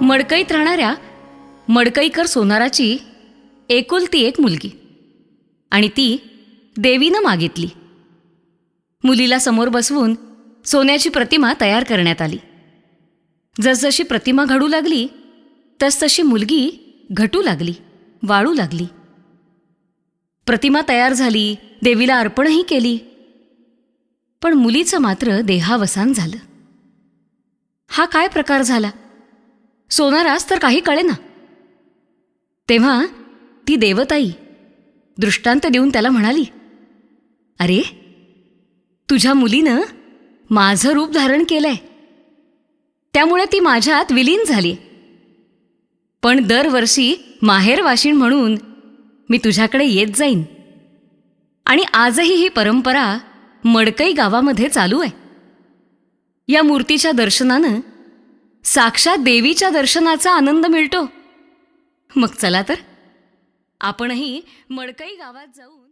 मडकईत राहणाऱ्या मडकईकर सोनाराची एकुलती एक मुलगी, आणि ती देवीनं मागितली. मुलीला समोर बसवून सोन्याची प्रतिमा तयार करण्यात आली. जसजशी प्रतिमा घडू लागली तसतशी मुलगी घटू लागली, वाळू लागली. प्रतिमा तयार झाली, देवीला अर्पणही केली, पण मुलीचं मात्र देहावसान झालं. हा काय प्रकार झाला? सोनारास तर काही कळेना. तेव्हा ती देवताई दृष्टांत देऊन त्याला म्हणाली, अरे, तुझ्या मुलीनं माझं रूप धारण केलंय, त्यामुळे ती माझ्यात विलीन झाली. पण दरवर्षी माहेरवाशीण म्हणून मी तुझ्याकडे येत जाईन, आणि आजही ही परंपरा मडकई गावामध्ये चालू आहे. या मूर्तीच्या दर्शनानं साक्षात देवीच्या दर्शनाचा आनंद मिळतो. मग चला तर आपणही मडकई गावात जाऊन